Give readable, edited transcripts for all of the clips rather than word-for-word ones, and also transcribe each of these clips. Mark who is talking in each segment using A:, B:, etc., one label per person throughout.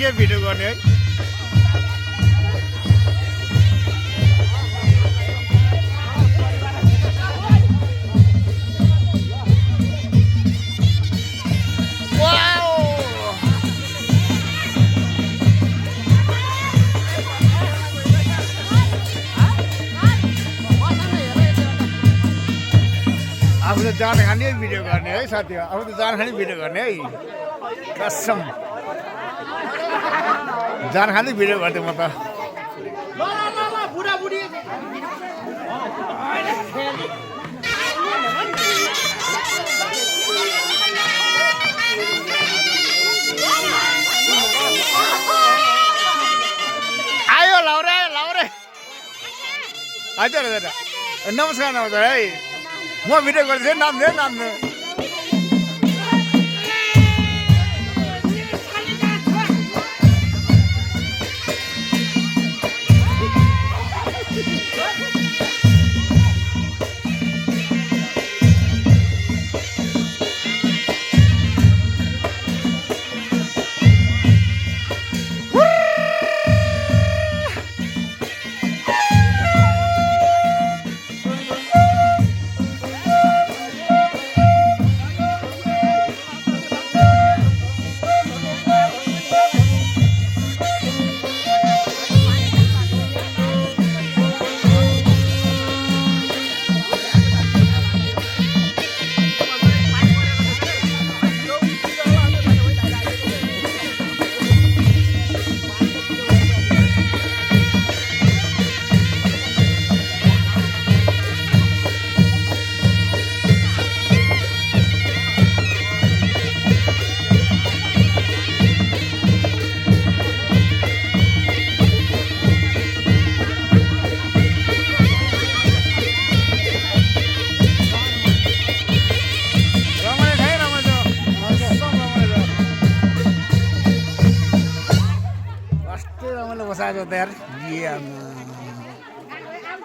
A: के भिडियो गर्ने है आफू त जान खाने भिडियो गर्ने है साथी आफू त जान खाने भिडियो गर्ने है कसम जान खाने भिडियो गर्थेँ म त आयो लाउरे लाउरे हजुर हजुर नमस्कार नमस्कार है म भिडियो गर्दै नाम दे नाम दे बसाएको त यार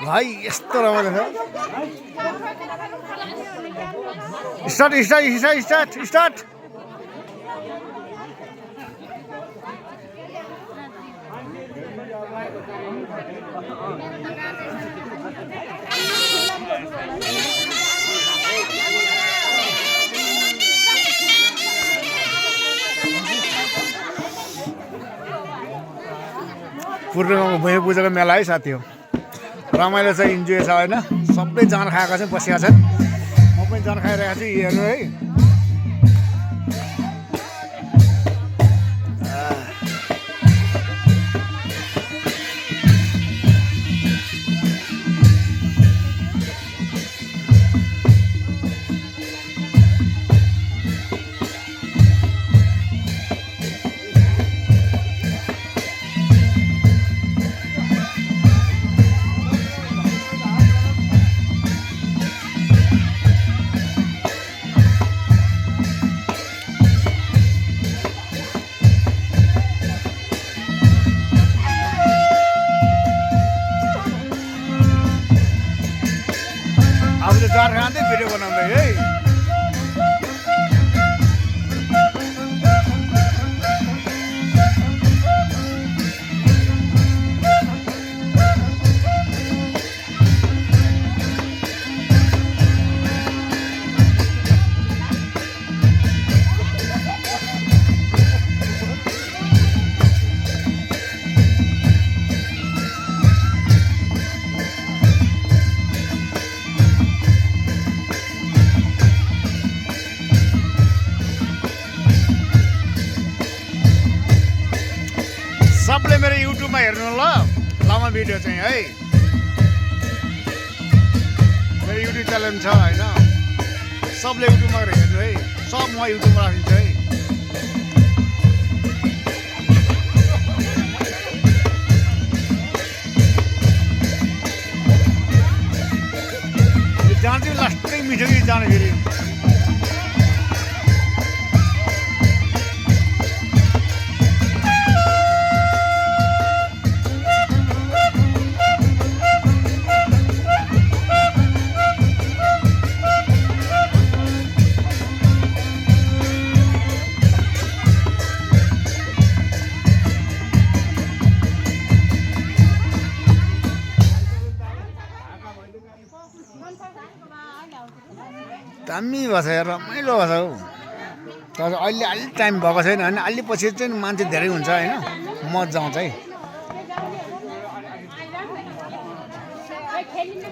A: भाइ यस्तो रमाइलो छ start start start start start पूर्णिमाको भैया पूजाको मेला है साथी हो रमाइलो छ इन्जोय छ होइन सबै जान खाएका छन् बसेका छन् म पनि जान खाइरहेको छु हेर्नु है जार खाँदै भिडियो बनाउँदै है सबले मेरो युट्युबमा हेर्नु ल लामा भिडियो चाहिँ है मेरो युट्युब च्यानल छ होइन सबले युट्युबमा हेर्नु है सब म युट्युबमा राखिदिन्छु है जान्छ लास्टै मिठो कि जानु फेरि दामी भएको छ यार रमाइलो भएको छ हौ तर अहिले अलि टाइम भएको छैन होइन अलि पछि चाहिँ मान्छे धेरै हुन्छ होइन मजा आउँछ है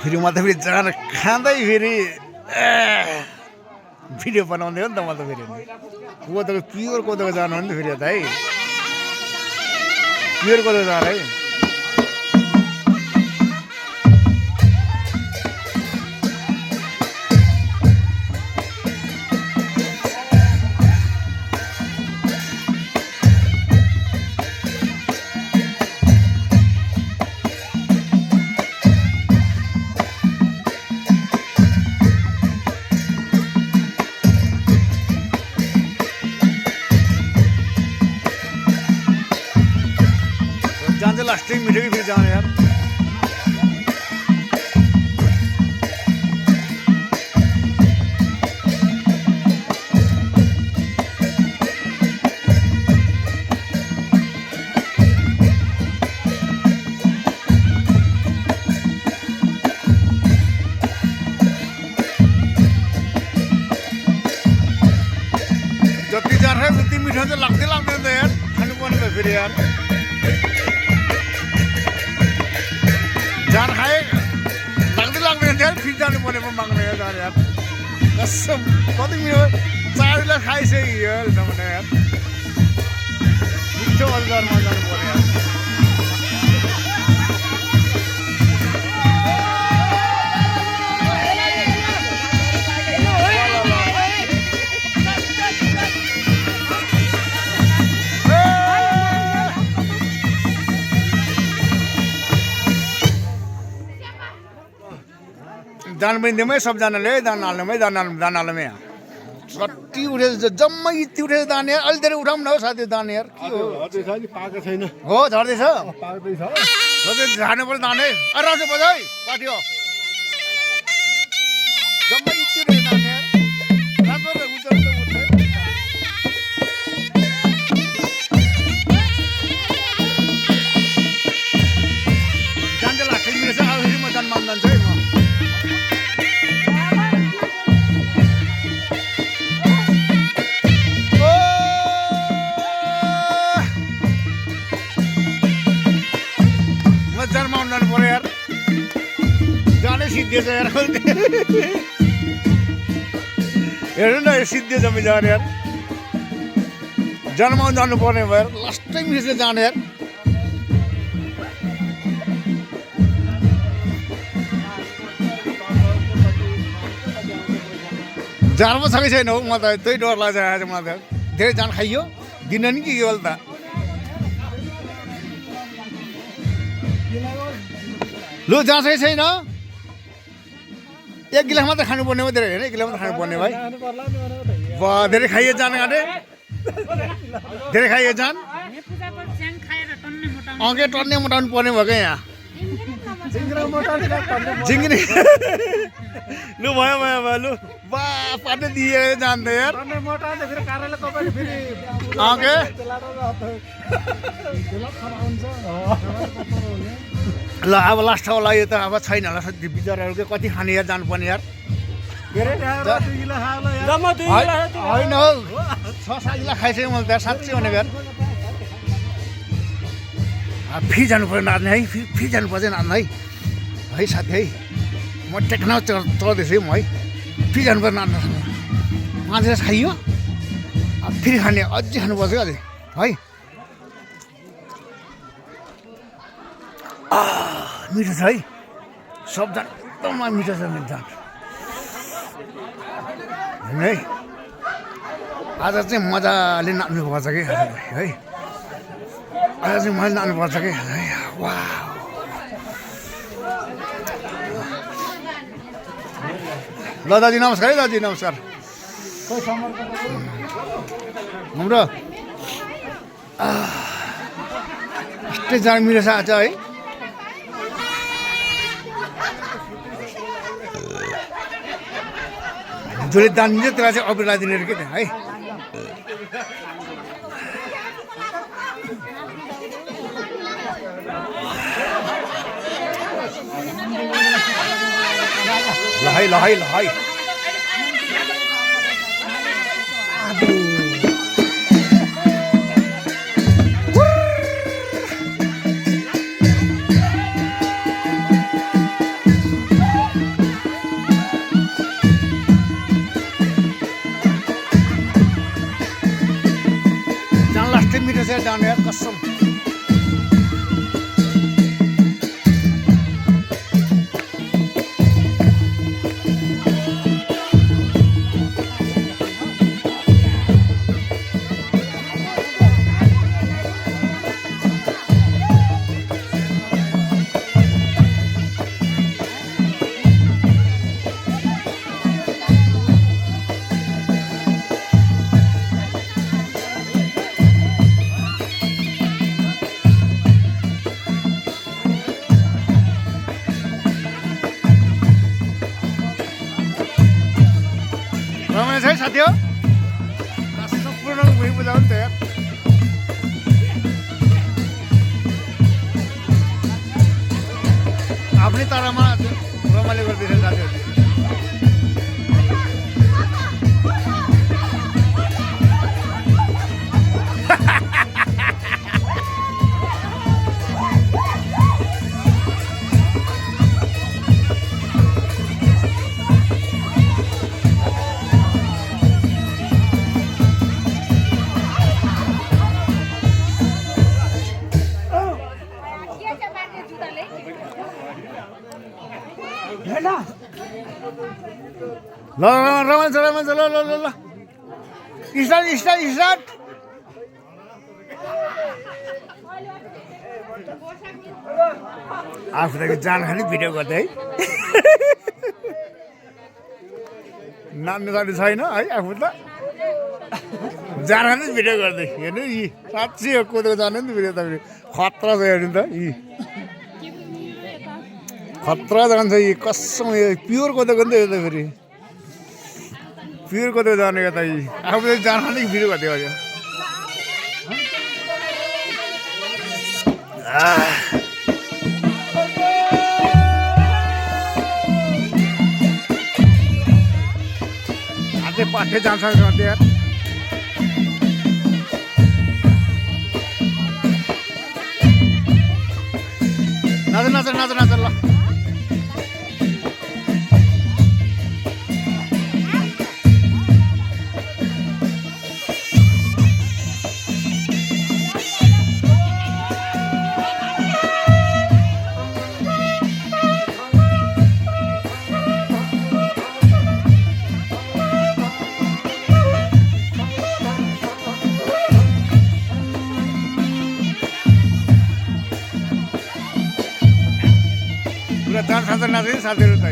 A: फेरि म त फेरि जान खाँदै फेरि भिडियो बनाउँदै हो नि त म त फेरि कोदोको प्योर कोदोको जानु हो नि त फेरि यता है प्योर कोदोको जानु है जान चाहिँ लास्टै मिठो कि फेरि जाने यार जति जान्छ उति मिठो चाहिँ लाग्दै लाग्दैन त यार खानुपर्ने भयो फेरि यार जान खाए लाग्दैन थियो फेरि जानु पर्ने पो माग्ने यार यार कसम कति मिठो 4 गिलास खाइसक्यो यार नभने यार मिठो अलिकरमा जानु पर्यो यार दान पनि दिउँ है सबजनाले है दान हाल्नुमै दान हाल्नुमै कति उठेछ जम्मै यति उठेछ दान यार अलि धेरै उठाउँ न हौ साथी दान यार के हो
B: पाएको छैन
A: हो झर्दैछ
B: पाउँदैछ
A: झार्नु पर्यो दान है राम्रो बजा है पार्टी हो जम्मै यति उठेछ दान यार राम्रो त उठ्छ जान्छ लाग्छ मिलेछ अब फेरि म जान मान जान्छु है म जन्माउनु जानु पर्यो यार जानै सिद्धिएछ यार हेर्नु न सिद्धि जम्मी जाने यार जन्माउनु जानु पर्ने भयो यार लास्टै मिसले जाने यार जानु पो छ कि छैन हौ म त त्यही डर लाग्छ आज मलाई त धेरै जान खाइयो दिन नि के यो त लु जान्छ कि छैन 1 गिलास मात्रै खानुपर्ने हो धेरै होइन 1 गिलास मात्रै खानुपर्ने भाइ बा धेरै खाइए जान गाँटे धेरै खाइए जान अघि टन्ने मोटाउनु पर्ने भयो क्या यहाँ झिङ्गिनी लु भयो भयो भयो लु बा पार्टी दिएर जान्दै यार अघि ल अब लास्ट होला यो त अब छैन होला बिचराहरूको कति खाने यार जानुपर्ने यार होइन हौ 6-7 गिलास खाइसक्यो मैले त साँच्चै भनेको यार फेरि जानु पर्यो नाच्ने है फेरि जानुपर्छ नाच्न है है साथी है म टेक्न चढ्दैछु म है फेरि जानु पर्यो नाच्न 5 गिलास खाइयो फेरि खाने अझै खानुपर्छ अझै है मिठो छ है सबजना एकदम मिठो छ मेरो जान है आज चाहिँ मजाले नाच्नु पर्छ कि है आज चाहिँ मैले नाच्नु पर्छ कि वा ल दाजु नमस्कार है दाजु नमस्कार हाम्रो यस्तै जान मिठो छ आज है जसले दान दिन्छ त्यसलाई चाहिँ अबिरलाई दिने के त है ल है थियो सम्पूर्ण भुइँ बुझाउनु थियो यार आफ्नै तरामा रमाइलो गरिदिन्छ साथीहरूले ल रमाइन्छ रमाइन्छ ल ल ल ल स्टार्ट स्टार्ट स्टार्ट आफूलाई जान खाने भिडियो गर्दै है नाच्नु जाने छैन है आफू त जान खाने भिडियो गर्दै हेर्नु यी साँच्चै हो कोदोको जाने नि भिडियो तपाईँ खतरा छ हेर्नु त यी खतरा जान्छ यी कसम प्योर कोदोको नि त यो त फेरि प्योर कोदो जाने त यी आफूले जान खाने भिडियो गर्दै गर्यो अझै पाठे जान्छ यार नाच नाच नाच नाच ल डान्स खान्छ नाच्छ साथीहरू त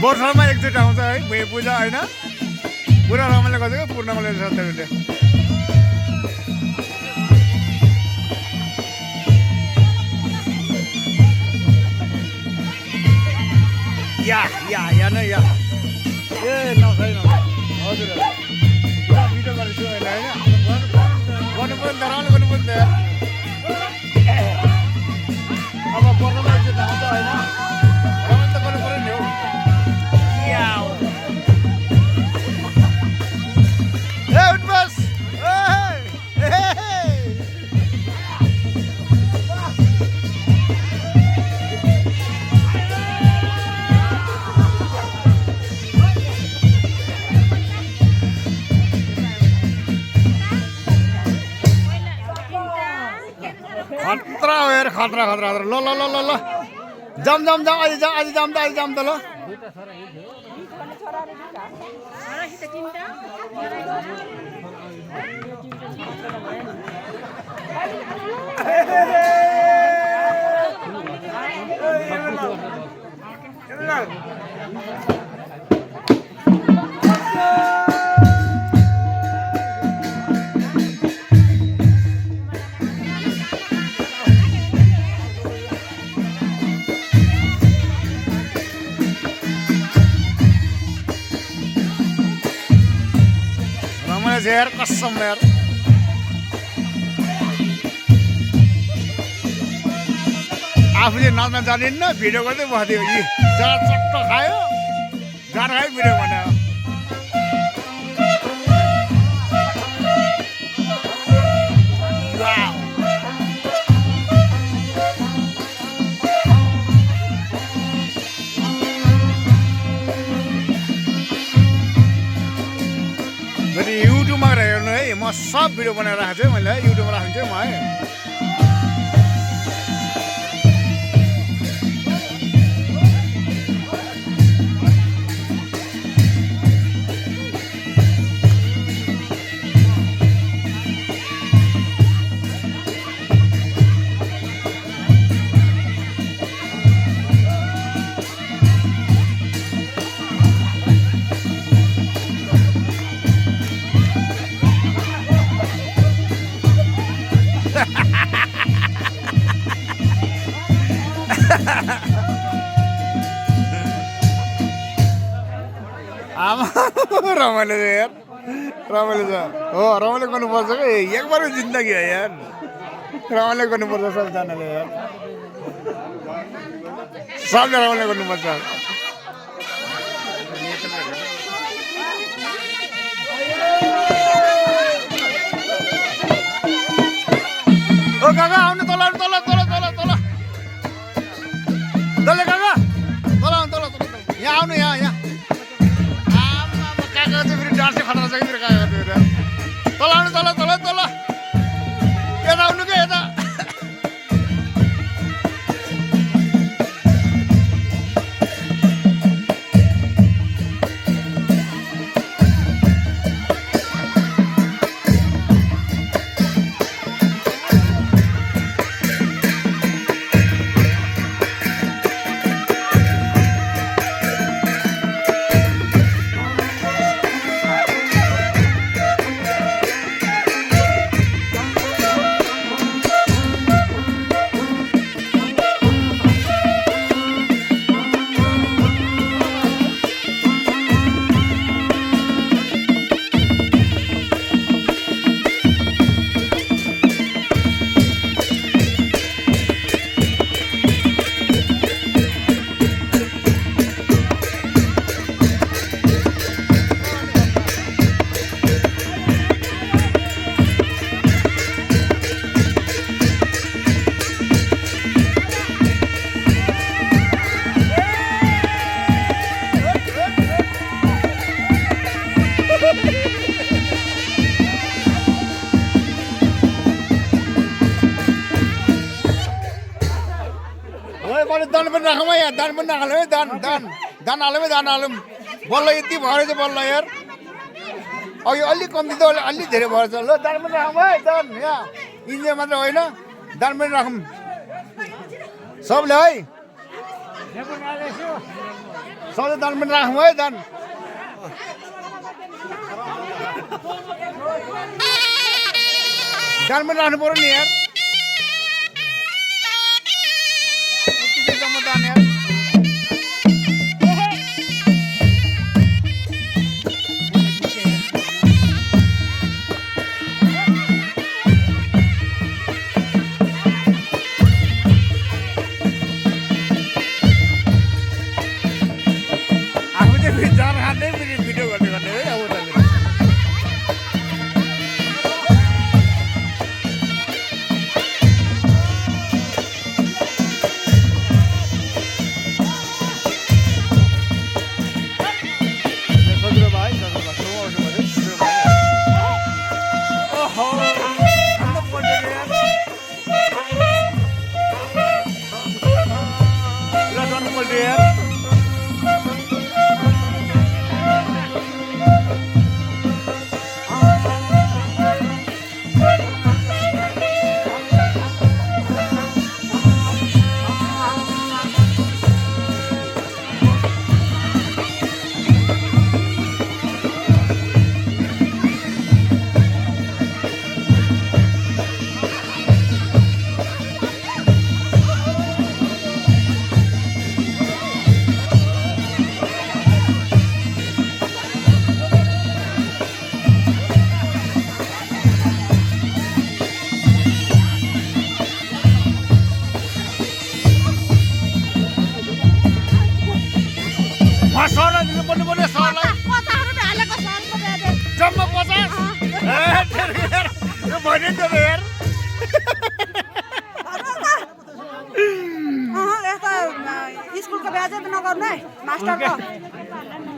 A: वर्षमा एकचोटि आउँछ है भुइँ पूजा होइन पुरा रमाइलो गर्छ क्या पूर्णमाले साथीहरूले या नै या ए नसै हजुर भिडियो गरेको छु अहिले होइन गर्नु पर्यो नि त रमाइलो गर्नु पर्यो नि त अब पर्नमा एकचोटि आउँछ होइन रमाइलो त गर्नु पर्यो नि हौ ए उठ्नुहोस् खतरा हो यार खतरा खतरा खतरा ल ल ल ल ल जाम जाम जाम अहिले जाम अहिले जाम त अहिले जाम त ल यार कसम यार आफूले नाच्न जानिन्न भिडियो गर्दै बस्दियो यी जरा चट्ट खायो जरा खायो भिडियो बनायो युट्युबमा हेर्नु है म सब भिडियो बनाएर राखेको छु मैले युट्युबमा राखिदिन्छु म है आमा रमाइलो छ यार रमाइलो छ हो रमाइलो गर्नुपर्छ कि एकबारै जिन्दगी हो यार रमाइलो गर्नुपर्छ सबजनाले यार सबले रमाइलो गर्नुपर्छ ओ काका आउनु तल तल तल तल तल तल काका तल तल तल यहाँ आउनु यहाँ आमा काका चाहिँ फेरि डान्सै खतरा छ कि फेरि काका तल आउनु तल तल तल यता आउनु क्या यता दान पनि राखौँ यहाँ दान पनि नहालौँ है दान हालौँ है दान हालौँ बल्ल यति भएर चाहिँ बल्ल यार अघि अलिक कम्ती त अलिक धेरै भएर छ ल दान पनि राखौँ है दान यहाँ इन्डिया मात्र होइन दान पनि राखौँ सबले है सबले दान पनि राखौँ है दान पनि राख्नु पर्यो नि यार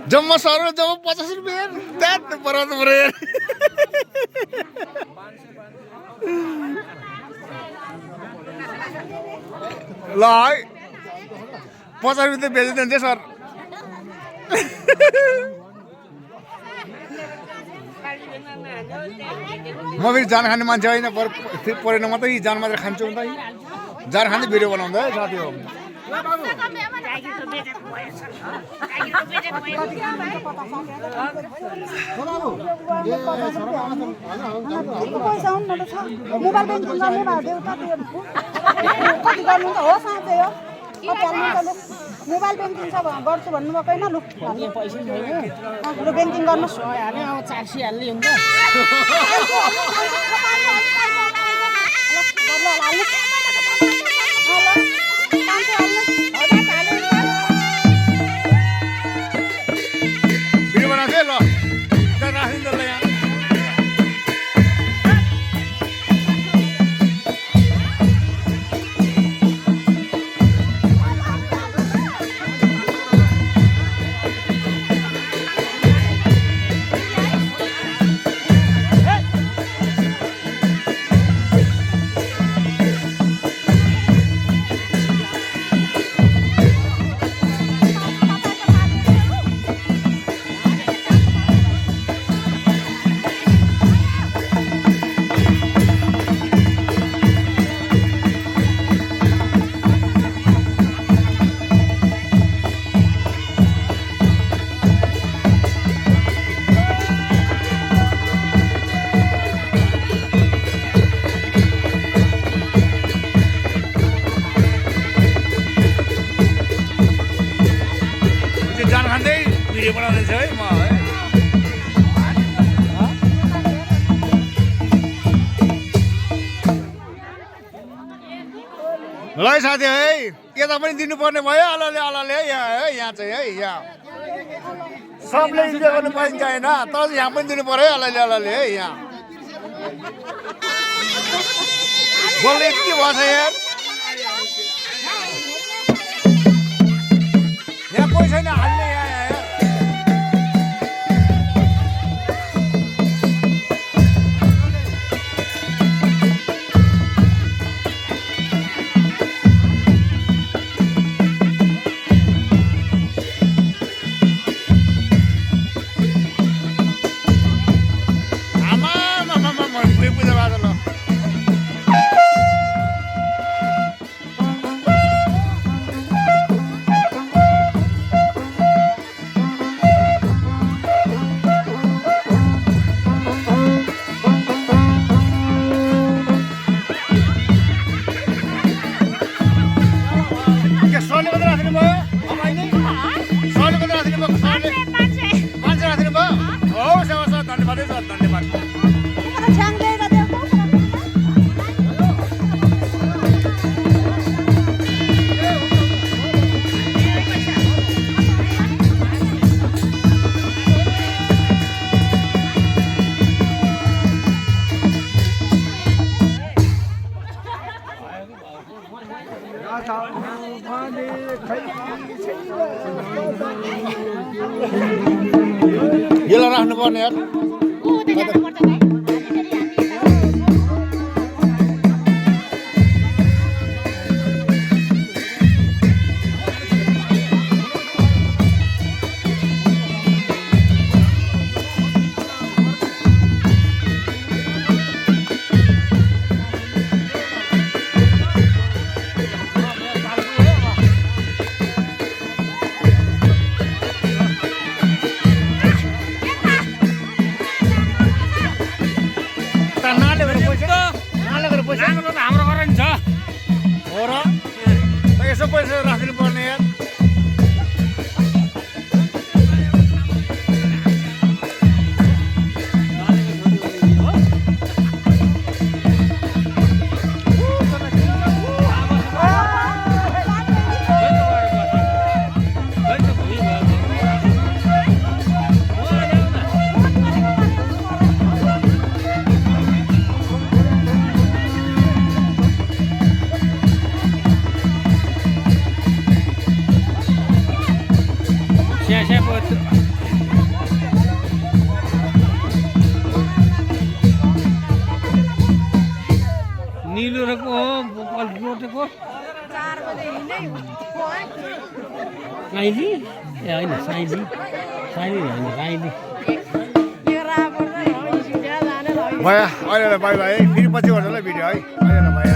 A: जम्मा सर जम्मा 50 रुपियाँ त्यात परत पऱ्यो यार ल है 50 रुपियाँ बेचिदिन्छ सर म फेरि जान खाने मान्छे होइन परेन मात्रै जान मात्रै खान्छु नि त जान खाने भिडियो बनाउँदा है साथी हो
B: मोबाइल ब्याङ्किङ छ गर्छु भन्नुभएको होइन लु
C: पैसा छैन
B: लु ब्याङ्किङ गर्नुहोस्
C: हाल्ने अब 400 हाल्ने हुन्छ
A: भिडियो बनाएको थिएँ ल राखिदिनु त ल यहाँ भिडियो बनाउँदैछ है म है ल साथी है यता पनि दिनुपर्ने भयो अलले अलले है यहाँ चाहिँ है यहाँ सबले इन्जोय गर्नु पाइन्छ होइन तर यहाँ पनि दिनु पर्यो है अलले अलले है यहाँ बोल्ने यति भएछ यार यहाँ कोही छैन हाल्ने यहाँ यसलाई राख्नुपर्ने यार हाम्रो घर नि छ हो र यसो पैसा राखिदिनु पर्ने यार
C: नीलो रको पल्टोटेको
B: 4 बजे हिँड्दै
C: साइली ए हैन साइली हैन साइली
B: यो रापर्दै हो सिधा जाने ल
A: भयो अहिले बाइ बाइ फेरि पछि गर्छ ल भिडियो है अहिले बाइ